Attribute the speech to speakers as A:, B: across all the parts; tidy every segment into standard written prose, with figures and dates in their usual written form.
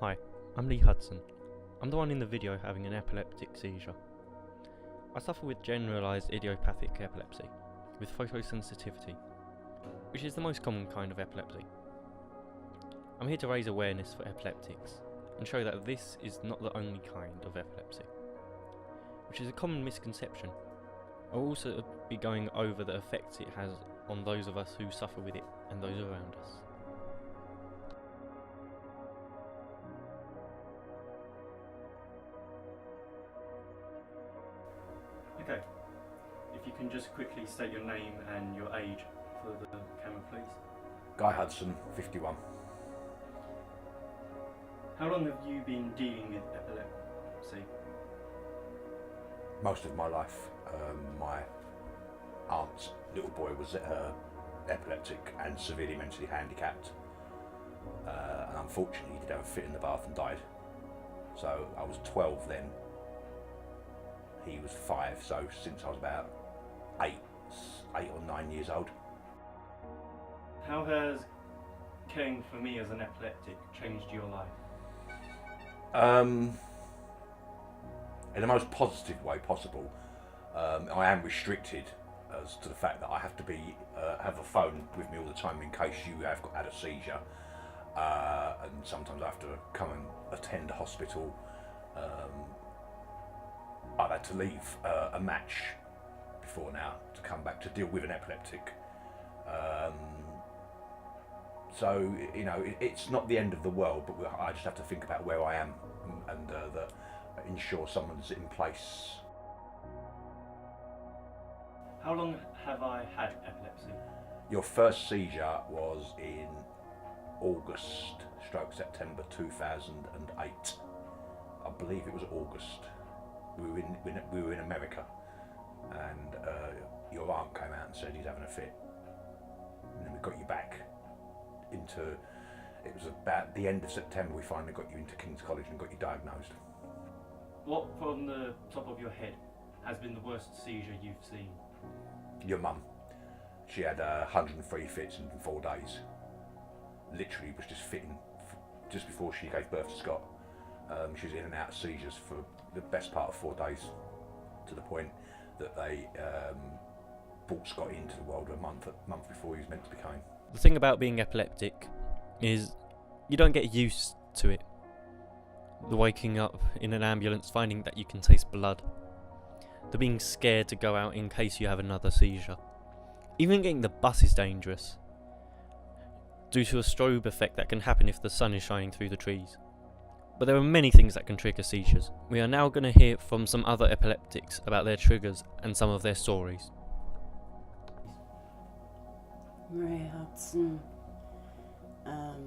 A: Hi, I'm Lee Hudson. I'm the one in the video having an epileptic seizure. I suffer with generalised idiopathic epilepsy, with photosensitivity, which is the most common kind of epilepsy. I'm here to raise awareness for epileptics, and show that this is not the only kind of epilepsy, which is a common misconception. I'll also be going over the effects it has on those of us who suffer with it and those around us. Okay, if you can just quickly state your name and your age for the camera, please.
B: Guy Hudson, 51.
A: How long have you been dealing with epilepsy?
B: Most of my life. My aunt's little boy was epileptic and severely mentally handicapped, and unfortunately he did have a fit in the bath and died. So I was 12 then, he was 5, so since I was about 8 or 9 years old.
A: How has caring for me as an epileptic changed your life?
B: In the most positive way possible. I am restricted as to the fact that I have to have a phone with me all the time in case you have had a seizure, and sometimes I have to come and attend a hospital. I've had to leave a match before now to come back to deal with an epileptic. So, you know, it's not the end of the world, but I just have to think about where I am and ensure someone's in place.
A: How long have I had epilepsy?
B: Your first seizure was in August/September 2008. I believe it was August. We were in America, and your aunt came out and said he's having a fit, and then we got you back into. It was about the end of September we finally got you into King's College and got you diagnosed.
A: What, from the top of your head, has been the worst seizure you've seen?
B: Your mum. She had 103 fits in 4 days. Literally was just fitting just before she gave birth to Scott. She was in and out of seizures for the best part of 4 days, to the point that they brought Scott into the world a month before he was meant to be coming.
A: The thing about being epileptic is you don't get used to it. The waking up in an ambulance, finding that you can taste blood. The being scared to go out in case you have another seizure. Even getting the bus is dangerous, due to a strobe effect that can happen if the sun is shining through the trees. But there are many things that can trigger seizures. We are now going to hear from some other epileptics about their triggers and some of their stories.
C: Maria Hudson. I've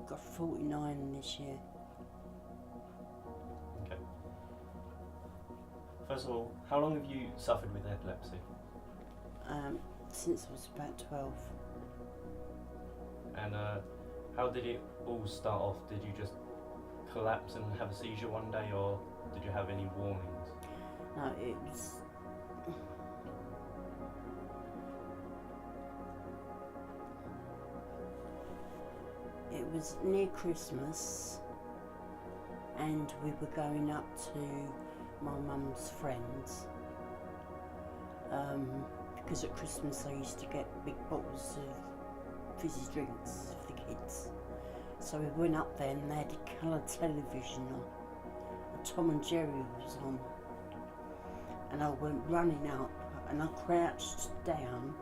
C: got 49 this year.
A: Okay. First of all, how long have you suffered with epilepsy?
C: Since I was about 12.
A: And how did it all start off? Did you just collapse and have a seizure one day, or did you have any warnings?
C: No, it was near Christmas, and we were going up to my mum's friends, because at Christmas they used to get big bottles of fizzy drinks for the kids. So we went up there and they had a colour television on, and Tom and Jerry was on, and I went running up and I crouched down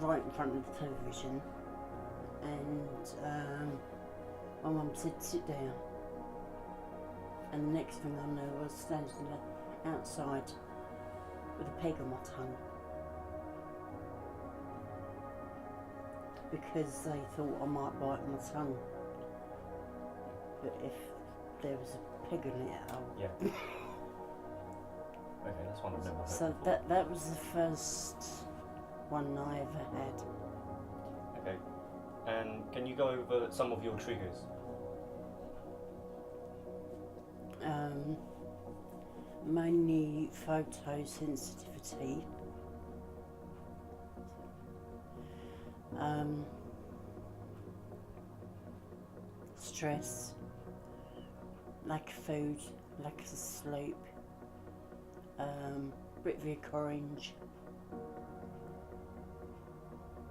C: right in front of the television, and my mum said sit down, and the next thing I know I was standing outside with a peg on my tongue, because they thought I might bite my tongue, but if there was a peg in it,
A: Yeah. Okay, that's one I've never heard
C: so
A: before.
C: that was the first one I ever had.
A: Okay. And can you go over some of your triggers?
C: Mainly photosensitivity. stress, lack of food, lack of sleep, Britvic orange.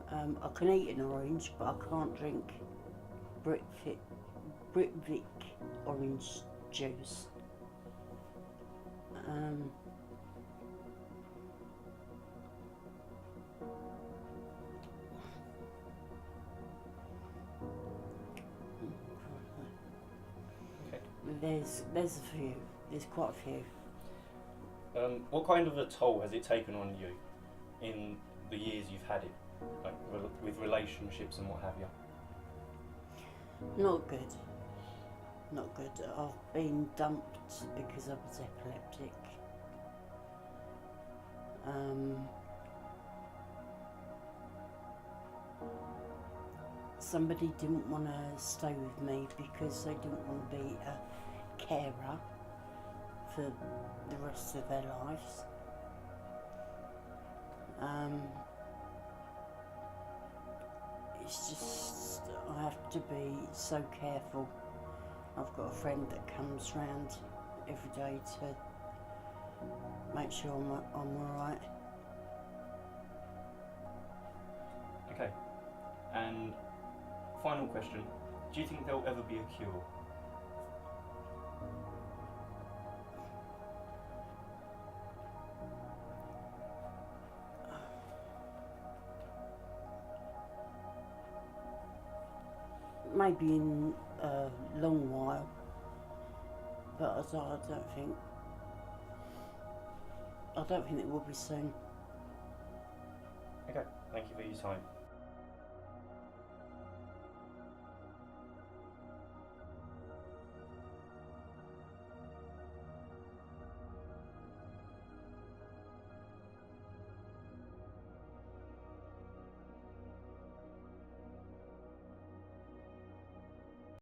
C: I can eat an orange, but I can't drink Britvic orange juice. There's a few. There's quite a few.
A: What kind of a toll has it taken on you in the years you've had it, like with relationships and what have you?
C: Not good. Not good. I've been dumped because I was epileptic. Somebody didn't want to stay with me because they didn't want to be a carer for the rest of their lives. It's just, I have to be so careful. I've got a friend that comes round every day to make sure I'm alright.
A: Okay, and final question, do you think there'll ever be a cure?
C: Maybe in a long while, but I don't think it will be soon.
A: Okay, thank you for your time.